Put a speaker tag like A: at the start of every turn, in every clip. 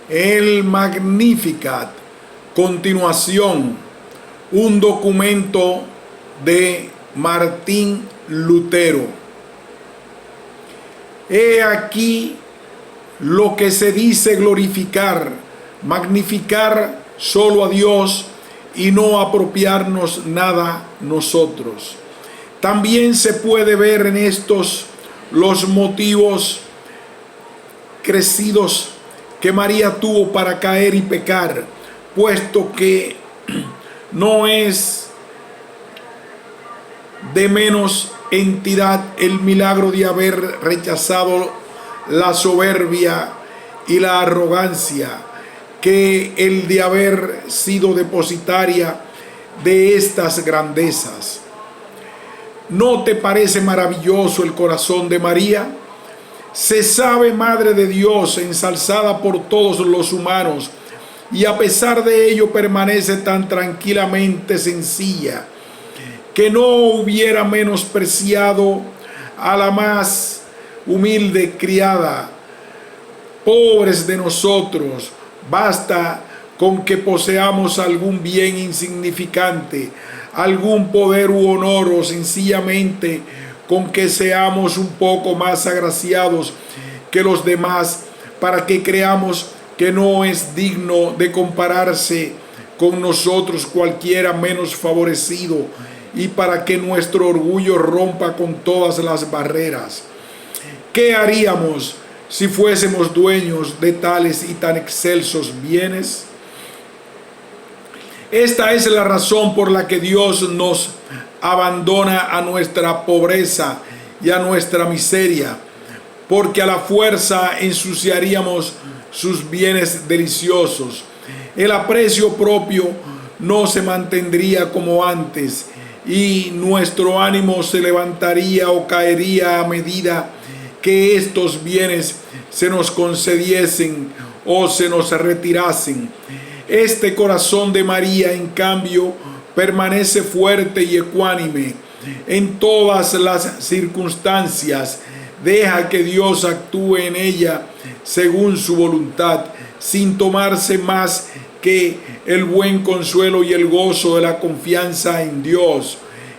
A: el Magnificat. Continuación, un documento de Martín Lutero. He aquí lo que se dice glorificar, magnificar solo a Dios y no apropiarnos nada nosotros. También se puede ver en estos los motivos crecidos que María tuvo para caer y pecar, puesto que no es de menos entidad el milagro de haber rechazado la soberbia y la arrogancia que el de haber sido depositaria de estas grandezas. ¿No te parece maravilloso el corazón de María? Se sabe Madre de Dios, ensalzada por todos los humanos, y a pesar de ello permanece tan tranquilamente sencilla, que no hubiera menospreciado a la más humilde criada. Pobres de nosotros, basta con que poseamos algún bien insignificante, algún poder u honor, o sencillamente con que seamos un poco más agraciados que los demás, para que creamos que no es digno de compararse con nosotros cualquiera menos favorecido, y para que nuestro orgullo rompa con todas las barreras. ¿Qué haríamos si fuésemos dueños de tales y tan excelsos bienes? Esta es la razón por la que Dios nos abandona a nuestra pobreza y a nuestra miseria, porque a la fuerza ensuciaríamos sus bienes deliciosos. El aprecio propio no se mantendría como antes, y nuestro ánimo se levantaría o caería a medida que estos bienes se nos concediesen o se nos retirasen. Este corazón de María, en cambio, permanece fuerte y ecuánime en todas las circunstancias. Deja que Dios actúe en ella según su voluntad, sin tomarse más que el buen consuelo y el gozo de la confianza en Dios.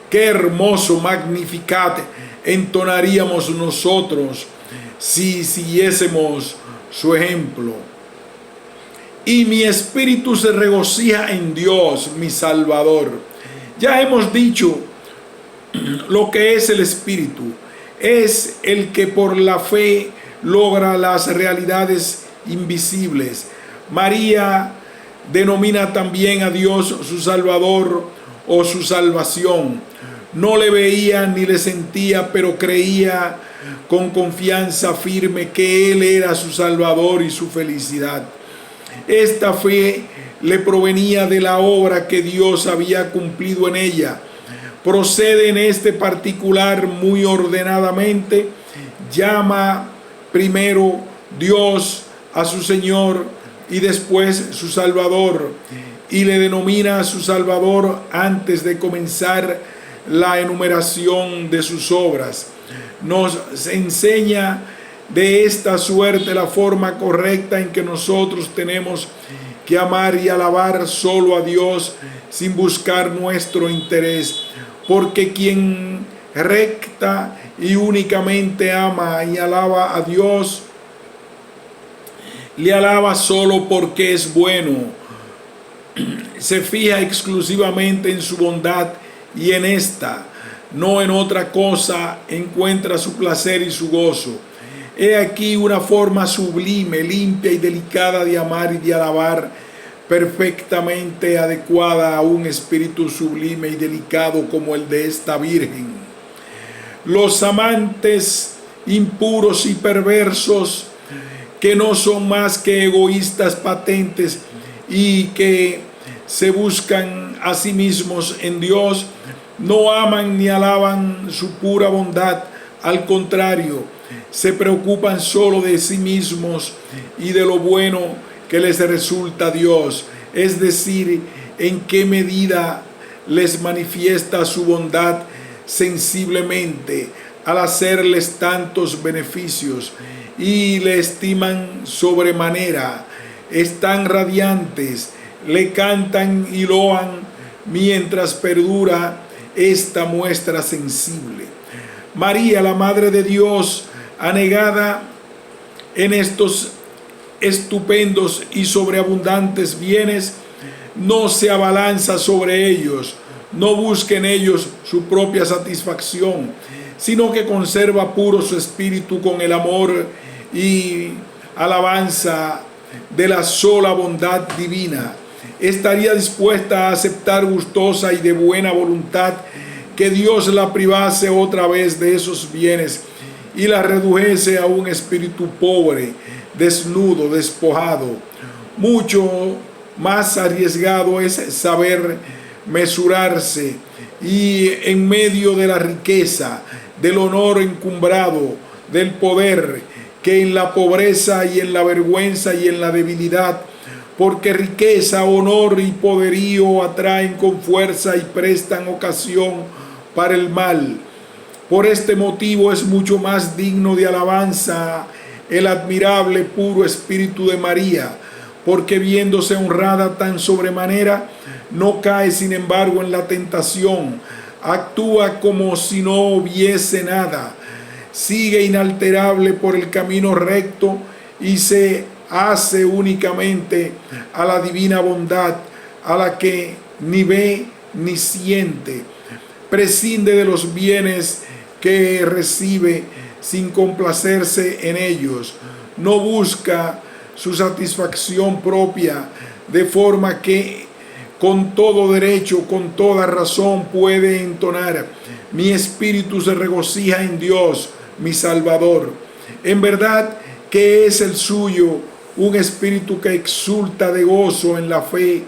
A: Qué hermoso Magnificat entonaríamos nosotros si siguiésemos su ejemplo. Y mi espíritu se regocija en Dios, mi Salvador. Ya hemos dicho lo que es el espíritu. Es el que por la fe logra las realidades invisibles. María denomina también a Dios su Salvador o su salvación. No le veía ni le sentía, pero creía con confianza firme que Él era su Salvador y su felicidad. Esta fe le provenía de la obra que Dios había cumplido en ella. Procede en este particular muy ordenadamente. Llama primero Dios a su Señor y después su Salvador, y le denomina su Salvador antes de comenzar la enumeración de sus obras. Nos enseña de esta suerte la forma correcta en que nosotros tenemos que amar y alabar solo a Dios sin buscar nuestro interés, porque quien recta y únicamente ama y alaba a Dios, le alaba solo porque es bueno, se fija exclusivamente en su bondad, y en esta, no en otra cosa, encuentra su placer y su gozo. He aquí una forma sublime, limpia y delicada de amar y de alabar, perfectamente adecuada a un espíritu sublime y delicado como el de esta Virgen. Los amantes impuros y perversos, que no son más que egoístas patentes y que se buscan a sí mismos en Dios, no aman ni alaban su pura bondad. Al contrario, se preocupan solo de sí mismos y de lo bueno que les resulta a Dios, es decir, en qué medida les manifiesta su bondad sensiblemente al hacerles tantos beneficios, y le estiman sobremanera están radiantes, le cantan y loan mientras perdura esta muestra sensible. María, la Madre de Dios, anegada en estos estupendos y sobreabundantes bienes, no se abalanza sobre ellos, no busca en ellos su propia satisfacción, sino que conserva puro su espíritu con el amor y alabanza de la sola bondad divina. Estaría dispuesta a aceptar gustosa y de buena voluntad que Dios la privase otra vez de esos bienes y la redujese a un espíritu pobre, desnudo, despojado. Mucho más arriesgado es saber mesurarse y en medio de la riqueza, del honor encumbrado, del poder, que en la pobreza y en la vergüenza y en la debilidad, porque riqueza, honor y poderío atraen con fuerza y prestan ocasión para el mal. Por este motivo es mucho más digno de alabanza el admirable puro espíritu de María, porque viéndose honrada tan sobremanera, no cae sin embargo en la tentación, actúa como si no hubiese nada, sigue inalterable por el camino recto y se hace únicamente a la divina bondad, a la que ni ve ni siente, prescinde de los bienes que recibe sin complacerse en ellos, no busca su satisfacción propia, de forma que con todo derecho, con toda razón puede entonar: mi espíritu se regocija en Dios, mi Salvador. En verdad que es el suyo, un espíritu que exulta de gozo en la fe,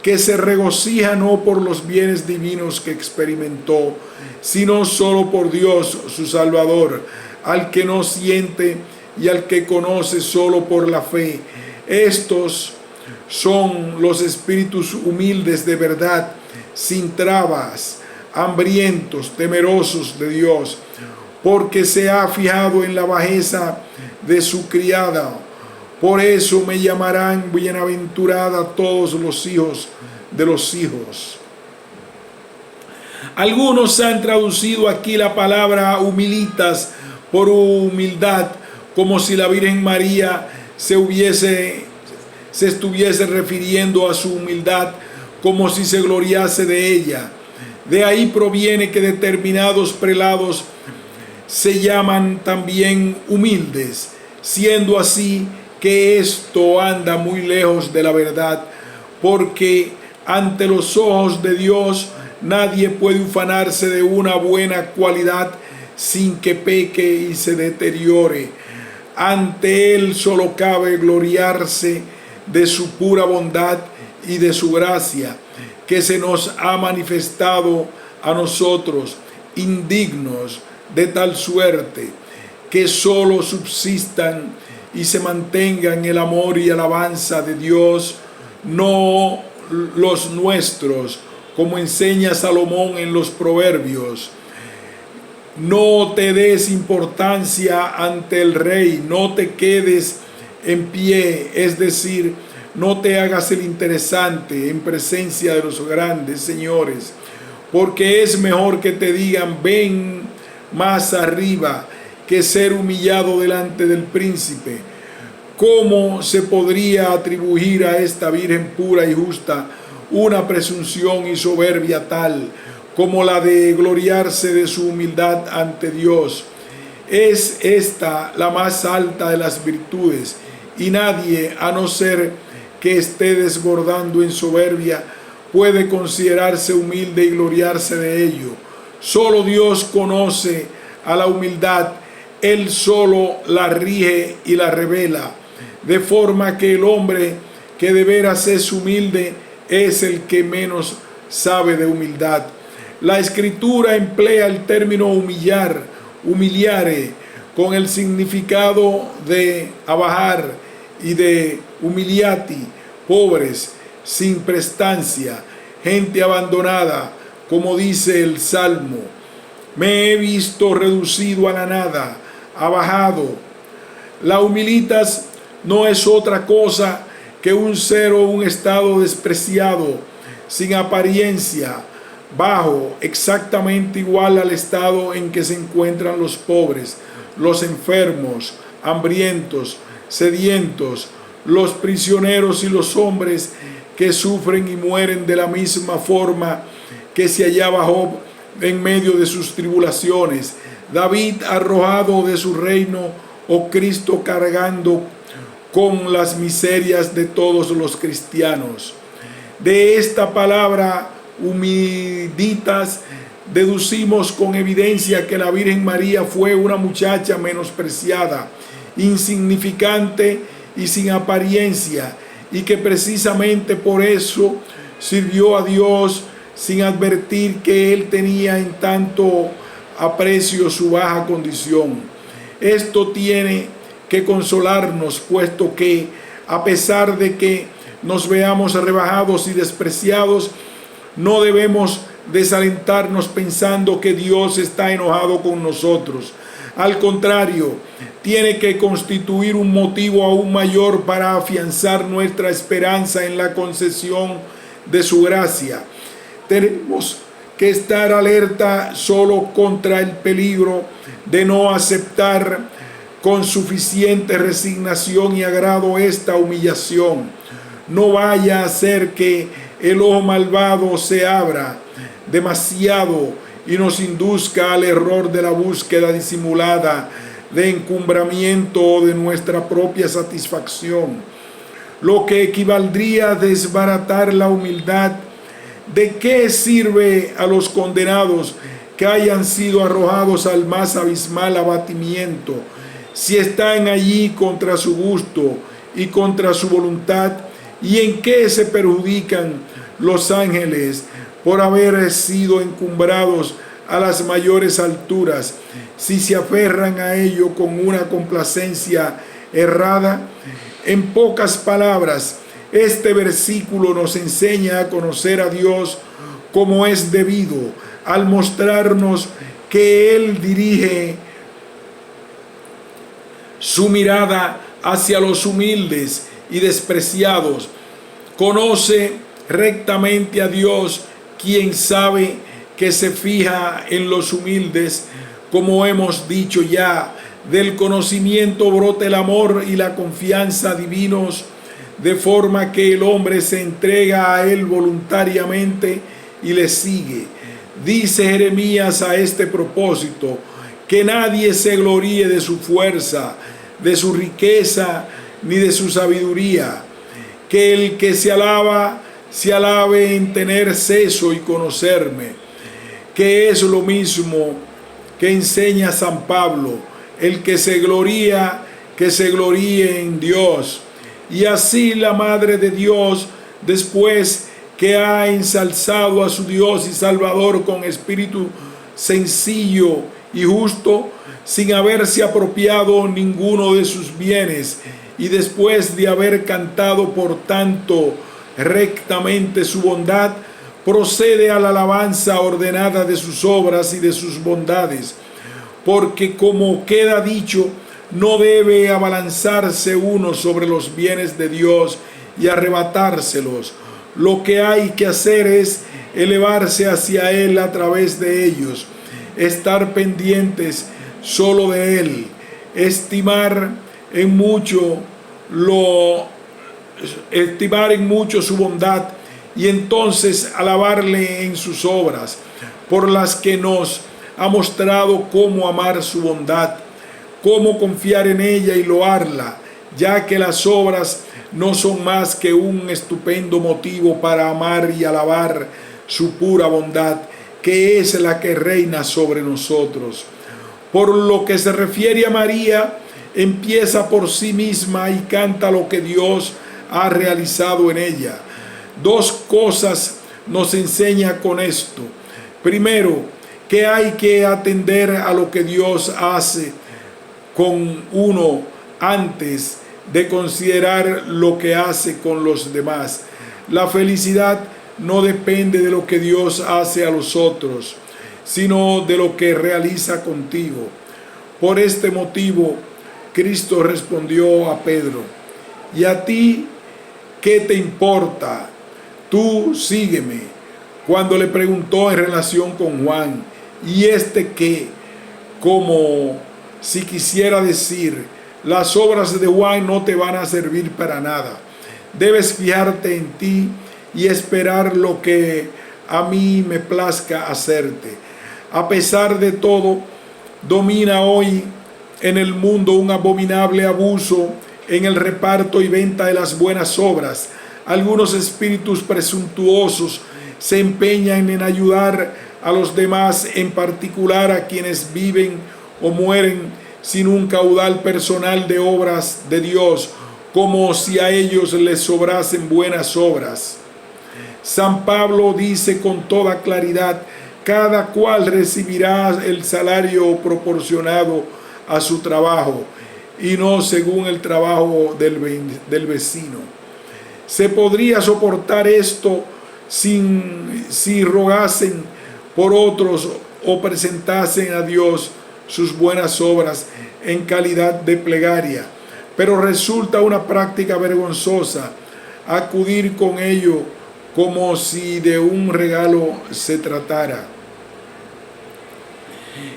A: que se regocija no por los bienes divinos que experimentó, sino solo por Dios su Salvador, al que no siente y al que conoce solo por la fe. Estos son los espíritus humildes de verdad, sin trabas, hambrientos, temerosos de Dios, porque se ha fijado en la bajeza de su criada. Por eso me llamarán bienaventurada todos los hijos de los hijos. Algunos han traducido aquí la palabra humilitas por humildad, como si la Virgen María se estuviese refiriendo a su humildad, como si se gloriase de ella. De ahí proviene que determinados prelados se llaman también humildes, siendo así que esto anda muy lejos de la verdad, porque ante los ojos de Dios nadie puede ufanarse de una buena cualidad sin que peque y se deteriore. Ante Él solo cabe gloriarse de su pura bondad y de su gracia, que se nos ha manifestado a nosotros, indignos de tal suerte, que solo subsistan y se mantengan el amor y alabanza de Dios, no los nuestros, como enseña Salomón en los Proverbios. No te des importancia ante el rey, no te quedes en pie, es decir, no te hagas el interesante en presencia de los grandes señores, porque es mejor que te digan ven más arriba, que ser humillado delante del príncipe. ¿Cómo se podría atribuir a esta Virgen pura y justa una presunción y soberbia tal como la de gloriarse de su humildad ante Dios? Es esta la más alta de las virtudes, y nadie, a no ser que esté desbordando en soberbia, puede considerarse humilde y gloriarse de ello. Solo Dios conoce a la humildad, Él solo la rige y la revela, de forma que el hombre que de veras es humilde es el que menos sabe de humildad. La Escritura emplea el término humillar, humiliare, con el significado de abajar y de humiliati, pobres, sin prestancia, gente abandonada, como dice el Salmo. Me he visto reducido a la nada, abajado. La humilitas no es otra cosa que un ser o un estado despreciado, sin apariencia, bajo, exactamente igual al estado en que se encuentran los pobres, los enfermos, hambrientos, sedientos, los prisioneros y los hombres que sufren y mueren de la misma forma que se hallaba Job en medio de sus tribulaciones, David arrojado de su reino, o Cristo cargando con las miserias de todos los cristianos. De esta palabra humiditas deducimos con evidencia que la Virgen María fue una muchacha menospreciada, insignificante y sin apariencia, y que precisamente por eso sirvió a Dios sin advertir que Él tenía en tanto aprecio su baja condición. Esto tiene que consolarnos, puesto que a pesar de que nos veamos rebajados y despreciados, no debemos desalentarnos pensando que Dios está enojado con nosotros. Al contrario, tiene que constituir un motivo aún mayor para afianzar nuestra esperanza en la concesión de su gracia. Tenemos que estar alerta solo contra el peligro de no aceptar con suficiente resignación y agrado esta humillación. No vaya a ser que el ojo malvado se abra demasiado y nos induzca al error de la búsqueda disimulada de encumbramiento de nuestra propia satisfacción, lo que equivaldría a desbaratar la humildad. ¿De qué sirve a los condenados que hayan sido arrojados al más abismal abatimiento, si están allí contra su gusto y contra su voluntad? ¿Y en qué se perjudican los ángeles por haber sido encumbrados a las mayores alturas, si se aferran a ello con una complacencia errada? En pocas palabras, este versículo nos enseña a conocer a Dios como es debido, al mostrarnos que Él dirige su mirada hacia los humildes y despreciados. Conoce rectamente a Dios, quien sabe que se fija en los humildes. Como hemos dicho ya, del conocimiento brota el amor y la confianza divinos, de forma que el hombre se entrega a Él voluntariamente y le sigue. Dice Jeremías a este propósito: que nadie se gloríe de su fuerza, de su riqueza, ni de su sabiduría. Que el que se alabe en tener seso y conocerme, que es lo mismo que enseña San Pablo: el que se gloríe en Dios. Y así la Madre de Dios, después que ha ensalzado a su Dios y Salvador con espíritu sencillo y justo, sin haberse apropiado ninguno de sus bienes, y después de haber cantado por tanto rectamente su bondad, procede a la alabanza ordenada de sus obras y de sus bondades, porque como queda dicho, no debe abalanzarse uno sobre los bienes de Dios y arrebatárselos. Lo que hay que hacer es elevarse hacia Él a través de ellos, estar pendientes solo de Él, estimar en mucho su bondad, y entonces alabarle en sus obras, por las que nos ha mostrado cómo amar su bondad, cómo confiar en ella y loarla, ya que las obras no son más que un estupendo motivo para amar y alabar su pura bondad, que es la que reina sobre nosotros. Por lo que se refiere a María, empieza por sí misma y canta lo que Dios ha realizado en ella. Dos cosas nos enseña con esto. Primero, que hay que atender a lo que Dios hace con uno antes de considerar lo que hace con los demás. La felicidad no depende de lo que Dios hace a los otros, sino de lo que realiza contigo. Por este motivo, Cristo respondió a Pedro: y a ti ¿qué te importa? Tú sígueme. Cuando le preguntó en relación con Juan, y que, como si quisiera decir, las obras de Juan no te van a servir para nada. Debes fijarte en ti y esperar lo que a mí me plazca hacerte. A pesar de todo, domina hoy en el mundo un abominable abuso en el reparto y venta de las buenas obras. Algunos espíritus presuntuosos se empeñan en ayudar a los demás, en particular a quienes viven o mueren sin un caudal personal de obras de Dios, como si a ellos les sobrasen buenas obras. San Pablo dice con toda claridad: cada cual recibirá el salario proporcionado a su trabajo y no según el trabajo del vecino. Se podría soportar esto si rogasen por otros o presentasen a Dios sus buenas obras en calidad de plegaria, pero resulta una práctica vergonzosa acudir con ello como si de un regalo se tratara.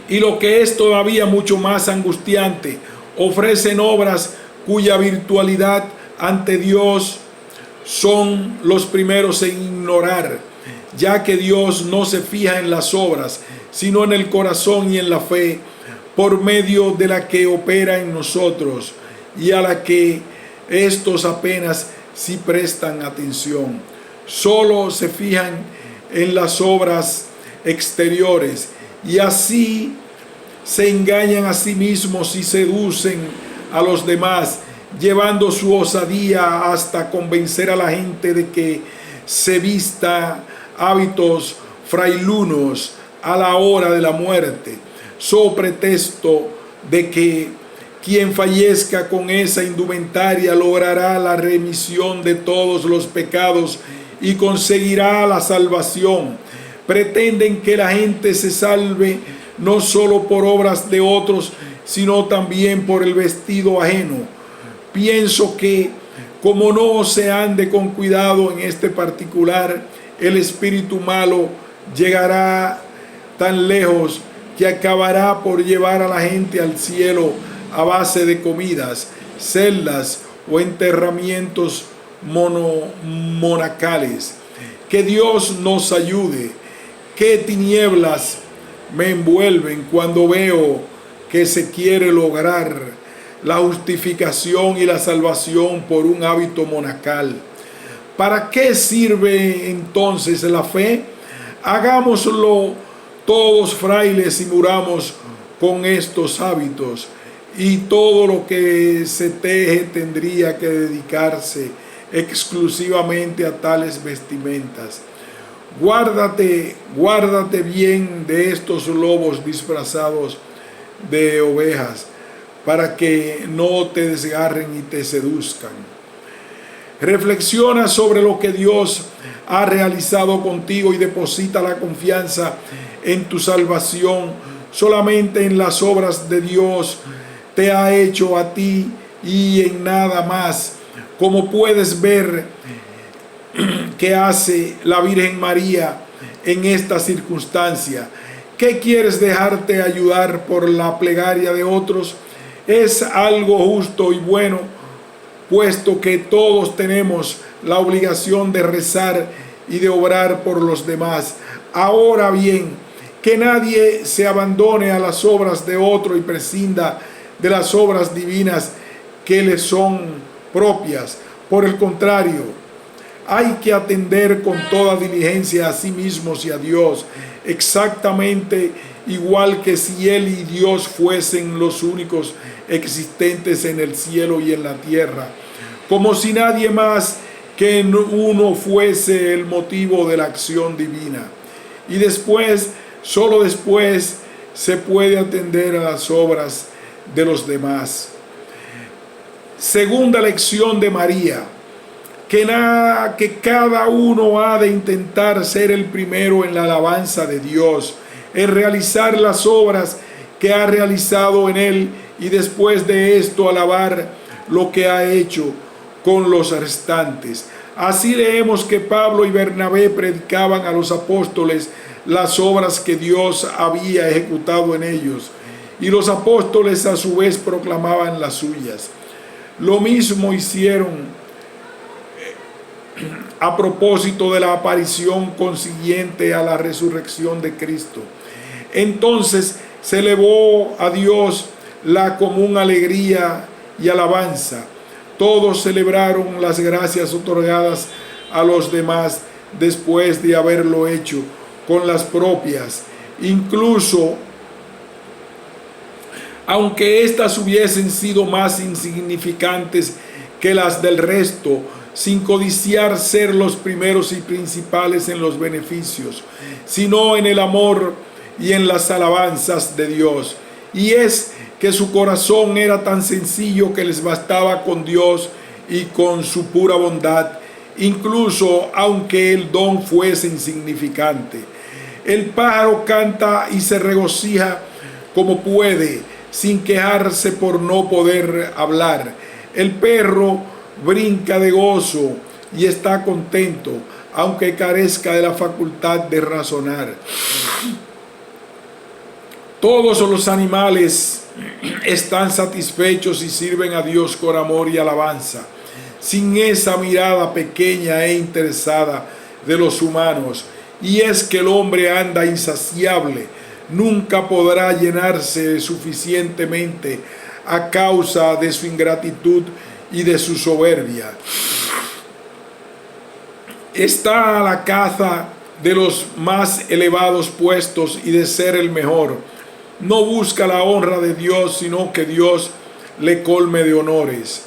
A: Y lo que es todavía mucho más angustiante, ofrecen obras cuya virtualidad ante Dios son los primeros en ignorar, ya que Dios no se fija en las obras, sino en el corazón y en la fe, por medio de la que opera en nosotros, y a la que estos apenas si prestan atención. Solo se fijan en las obras exteriores, y así se engañan a sí mismos y seducen a los demás, llevando su osadía hasta convencer a la gente de que se vista hábitos frailunos a la hora de la muerte, so pretexto de que quien fallezca con esa indumentaria logrará la remisión de todos los pecados y conseguirá la salvación. Pretenden que la gente se salve no solo por obras de otros, sino también por el vestido ajeno. Pienso que, como no se ande con cuidado en este particular, el espíritu malo llegará tan lejos que acabará por llevar a la gente al cielo a base de comidas, celdas o enterramientos monacales. Que Dios nos ayude. Qué tinieblas me envuelven cuando veo que se quiere lograr la justificación y la salvación por un hábito monacal. ¿Para qué sirve entonces la fe? Hagámoslo todos frailes y muramos con estos hábitos, y todo lo que se teje tendría que dedicarse exclusivamente a tales vestimentas. Guárdate bien de estos lobos disfrazados de ovejas, para que no te desgarren y te seduzcan. Reflexiona sobre lo que Dios ha realizado contigo y deposita la confianza en tu salvación solamente en las obras de Dios te ha hecho a ti y en nada más, como puedes ver que hace la Virgen María en esta circunstancia. ¿Qué quieres dejarte ayudar por la plegaria de otros? Es algo justo y bueno, puesto que todos tenemos la obligación de rezar y de obrar por los demás. Ahora bien, que nadie se abandone a las obras de otro y prescinda de las obras divinas que le son propias. Por el contrario, hay que atender con toda diligencia a sí mismos y a Dios, exactamente igual que si Él y Dios fuesen los únicos existentes en el cielo y en la tierra, como si nadie más que uno fuese el motivo de la acción divina. Y después, solo después, se puede atender a las obras de los demás. Segunda lección de María: que cada uno ha de intentar ser el primero en la alabanza de Dios, en realizar las obras que ha realizado en Él, y después de esto alabar lo que ha hecho, con los restantes. Así leemos que Pablo y Bernabé predicaban a los apóstoles las obras que Dios había ejecutado en ellos, y los apóstoles a su vez proclamaban las suyas. Lo mismo hicieron a propósito de la aparición consiguiente a la resurrección de Cristo. Entonces se elevó a Dios la común alegría y alabanza. Todos celebraron las gracias otorgadas a los demás después de haberlo hecho con las propias, incluso aunque éstas hubiesen sido más insignificantes que las del resto, sin codiciar ser los primeros y principales en los beneficios, sino en el amor y en las alabanzas de Dios. Y es que su corazón era tan sencillo que les bastaba con Dios y con su pura bondad, incluso aunque el don fuese insignificante. El pájaro canta y se regocija como puede, sin quejarse por no poder hablar. El perro brinca de gozo y está contento, aunque carezca de la facultad de razonar. Todos los animales están satisfechos y sirven a Dios con amor y alabanza, sin esa mirada pequeña e interesada de los humanos. Y es que el hombre anda insaciable, nunca podrá llenarse suficientemente a causa de su ingratitud y de su soberbia. Está a la caza de los más elevados puestos y de ser el mejor. No busca la honra de Dios, sino que Dios le colme de honores.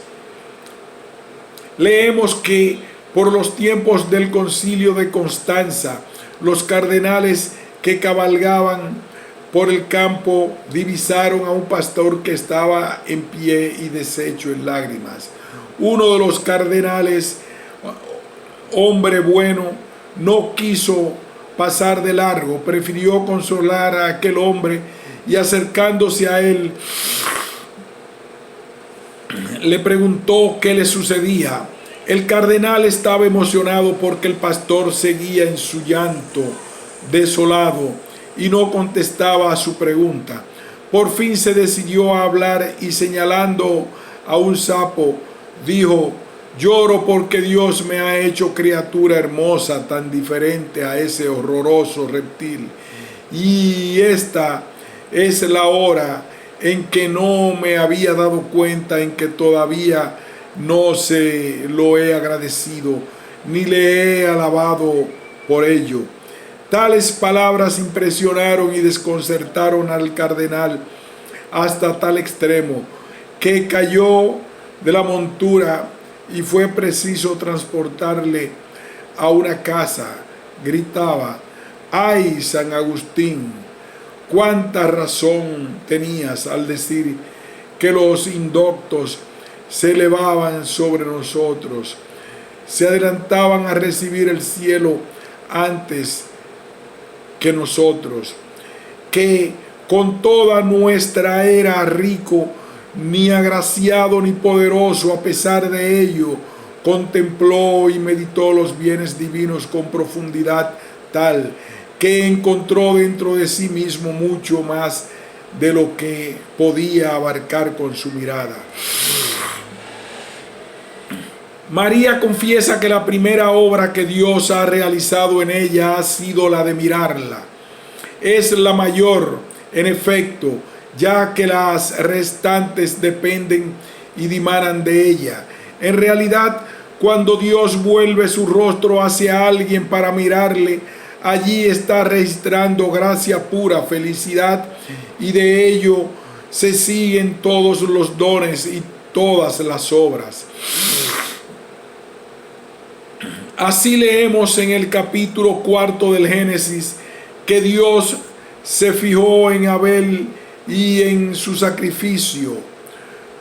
A: Leemos que por los tiempos del concilio de Constanza, los cardenales que cabalgaban por el campo divisaron a un pastor que estaba en pie y deshecho en lágrimas. Uno de los cardenales, hombre bueno, no quiso pasar de largo, prefirió consolar a aquel hombre y acercándose a él, le preguntó qué le sucedía. El cardenal estaba emocionado porque el pastor seguía en su llanto, desolado, y no contestaba a su pregunta. Por fin se decidió a hablar y señalando a un sapo, dijo: lloro porque Dios me ha hecho criatura hermosa, tan diferente a ese horroroso reptil. Y esta es la hora en que no me había dado cuenta, en que todavía no se lo he agradecido, ni le he alabado por ello. Tales palabras impresionaron y desconcertaron al cardenal hasta tal extremo que cayó de la montura y fue preciso transportarle a una casa. Gritaba: ¡ay, San Agustín! ¡Cuánta razón tenías al decir que los indoctos se elevaban sobre nosotros, se adelantaban a recibir el cielo antes que nosotros, que con toda nuestra era rico, ni agraciado ni poderoso, a pesar de ello, contempló y meditó los bienes divinos con profundidad tal que encontró dentro de sí mismo mucho más de lo que podía abarcar con su mirada. María confiesa que la primera obra que Dios ha realizado en ella ha sido la de mirarla. Es la mayor, en efecto, ya que las restantes dependen y dimanan de ella. En realidad, cuando Dios vuelve su rostro hacia alguien para mirarle, allí está registrando gracia pura, felicidad, y de ello se siguen todos los dones y todas las obras. Así leemos en el capítulo 4 del Génesis que Dios se fijó en Abel y en su sacrificio,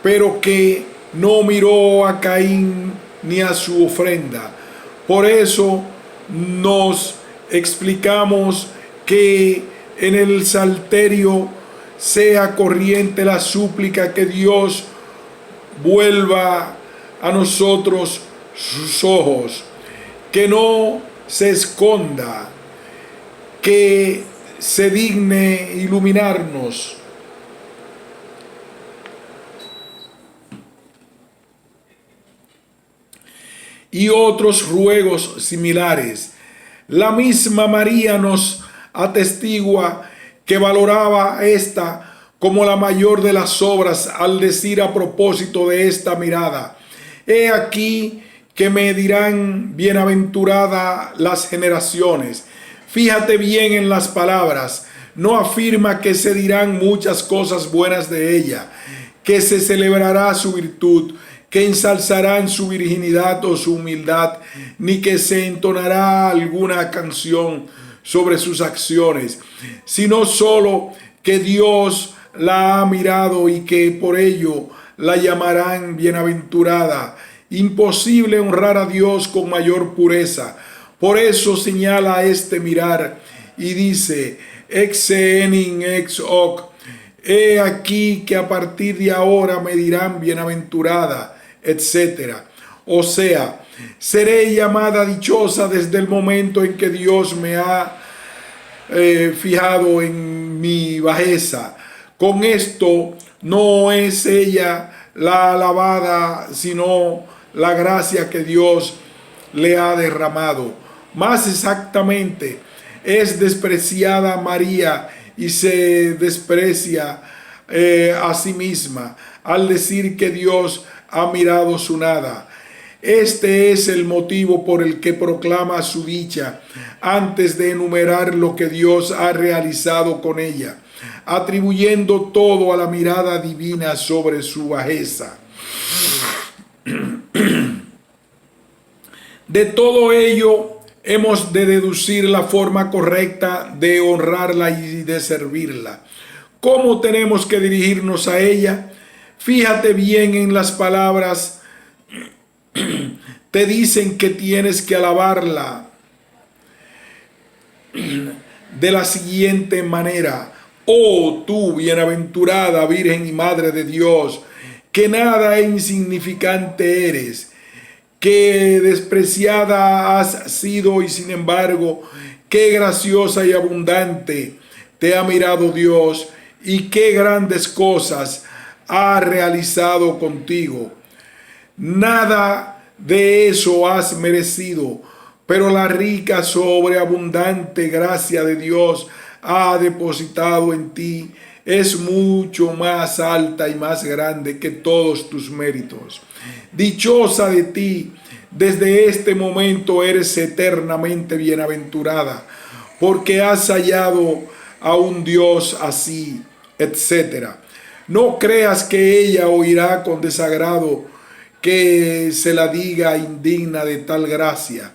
A: pero que no miró a Caín ni a su ofrenda. Por eso nos explicamos que en el Salterio sea corriente la súplica que Dios vuelva a nosotros sus ojos, que no se esconda, que se digne iluminarnos. Y otros ruegos similares. La misma María nos atestigua que valoraba esta como la mayor de las obras al decir a propósito de esta mirada: he aquí que me dirán bienaventurada las generaciones. Fíjate bien en las palabras. No afirma que se dirán muchas cosas buenas de ella, que se celebrará su virtud, que ensalzarán su virginidad o su humildad, ni que se entonará alguna canción sobre sus acciones, sino solo que Dios la ha mirado y que por ello la llamarán bienaventurada. Imposible honrar a Dios con mayor pureza. Por eso señala este mirar y dice: ex enim ex hoc, he aquí que a partir de ahora me dirán bienaventurada, etc. O sea, seré llamada dichosa desde el momento en que Dios me ha fijado en mi bajeza. Con esto no es ella la alabada, sino la gracia que Dios le ha derramado. Más exactamente, es despreciada María y se desprecia a sí misma al decir que Dios ha mirado su nada. Este es el motivo por el que proclama su dicha antes de enumerar lo que Dios ha realizado con ella, atribuyendo todo a la mirada divina sobre su bajeza. De todo ello hemos de deducir la forma correcta de honrarla y de servirla. ¿Cómo tenemos que dirigirnos a ella? Fíjate bien en las palabras. Te dicen que tienes que alabarla de la siguiente manera: oh tú bienaventurada Virgen y Madre de Dios, que nada insignificante eres, que despreciada has sido y sin embargo qué graciosa y abundante te ha mirado Dios y qué grandes cosas ha realizado contigo. Nada de eso has merecido, pero la rica, sobreabundante gracia de Dios ha depositado en ti es mucho más alta y más grande que todos tus méritos. Dichosa de ti, desde este momento eres eternamente bienaventurada, porque has hallado a un Dios así, etc. No creas que ella oirá con desagrado que se la diga indigna de tal gracia.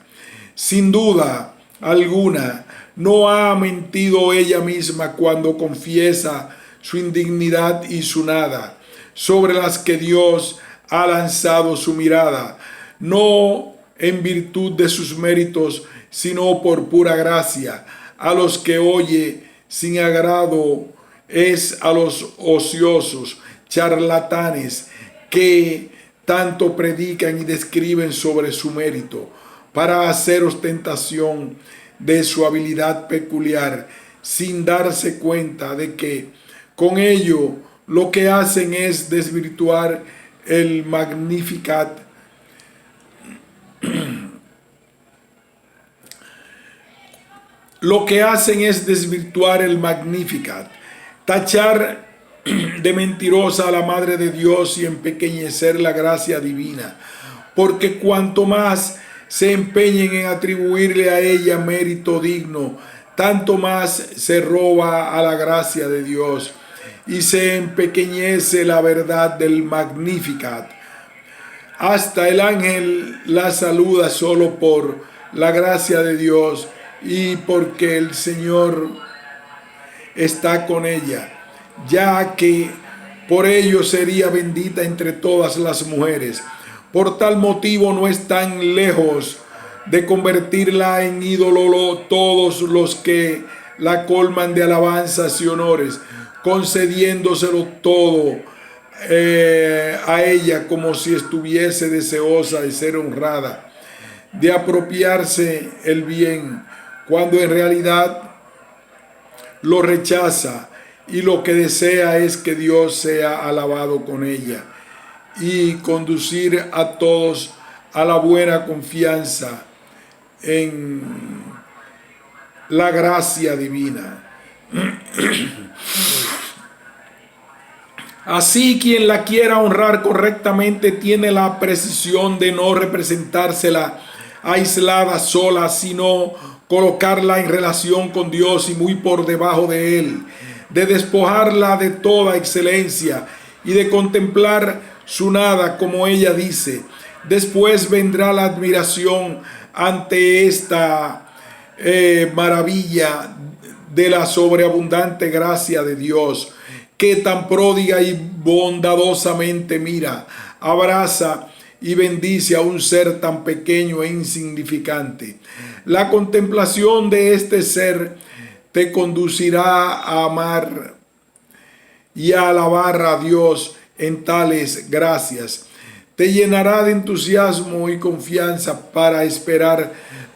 A: Sin duda alguna, no ha mentido ella misma cuando confiesa su indignidad y su nada, sobre las que Dios ha lanzado su mirada, no en virtud de sus méritos, sino por pura gracia. A los que oye sin agrado es a los ociosos, charlatanes, que tanto predican y describen sobre su mérito, para hacer ostentación de su habilidad peculiar, sin darse cuenta de que con ello lo que hacen es desvirtuar el Magnificat. Lo que hacen es desvirtuar el Magnificat, tachar de mentirosa a la Madre de Dios y empequeñecer la gracia divina, porque cuanto más se empeñen en atribuirle a ella mérito digno, tanto más se roba a la gracia de Dios y se empequeñece la verdad del Magnificat. Hasta el ángel la saluda solo por la gracia de Dios y porque el Señor está con ella, ya que por ello sería bendita entre todas las mujeres. Por tal motivo no están lejos de convertirla en ídolo todos los que la colman de alabanzas y honores, concediéndoselo todo a ella como si estuviese deseosa de ser honrada, de apropiarse el bien, cuando en realidad lo rechaza y lo que desea es que Dios sea alabado con ella y conducir a todos a la buena confianza en la gracia divina. Así, quien la quiera honrar correctamente tiene la precisión de no representársela aislada, sola, sino colocarla en relación con Dios y muy por debajo de Él, de despojarla de toda excelencia y de contemplar su nada, como ella dice. Después vendrá la admiración ante esta maravilla de la sobreabundante gracia de Dios, que tan pródiga y bondadosamente mira, abraza y bendice a un ser tan pequeño e insignificante. La contemplación de este ser te conducirá a amar y a alabar a Dios en tales gracias. Te llenará de entusiasmo y confianza para esperar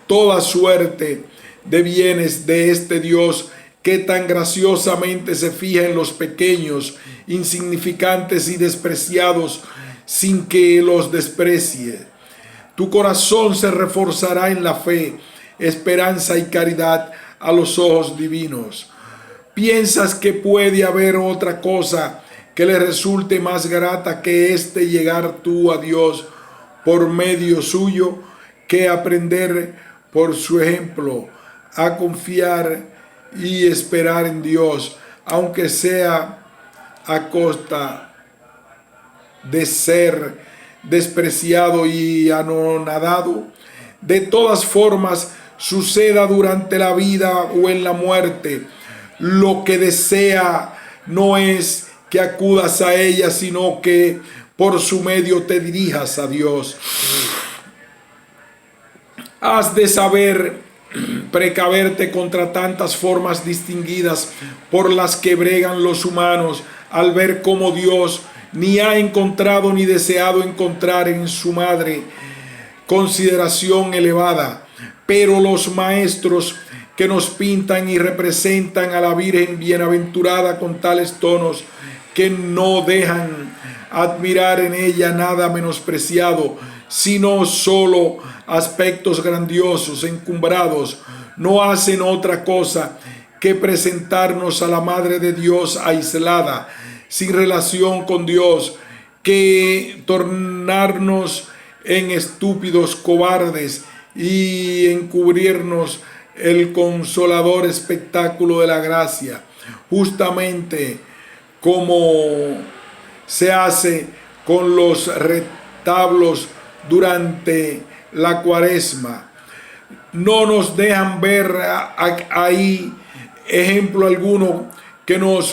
A: toda suerte de bienes de este Dios que tan graciosamente se fija en los pequeños, insignificantes y despreciados sin que los desprecie. Tu corazón se reforzará en la fe, esperanza y caridad a los ojos divinos. ¿Piensas que puede haber otra cosa que le resulte más grata que llegar tú a Dios por medio suyo, que aprender por su ejemplo a confiar y esperar en Dios, aunque sea a costa de ser despreciado y anonadado? De todas formas, suceda durante la vida o en la muerte, lo que desea no es que acudas a ella, sino que por su medio te dirijas a Dios. Has de saber precaverte contra tantas formas distinguidas por las que bregan los humanos, al ver cómo Dios ni ha encontrado ni deseado encontrar en su madre consideración elevada. Pero los maestros que nos pintan y representan a la Virgen bienaventurada con tales tonos que no dejan admirar en ella nada menospreciado, sino solo aspectos grandiosos, encumbrados, no hacen otra cosa que presentarnos a la Madre de Dios aislada, sin relación con Dios, que tornarnos en estúpidos cobardes y encubrirnos el consolador espectáculo de la gracia, justamente como se hace con los retablos durante la Cuaresma. No nos dejan ver ahí ejemplo alguno que nos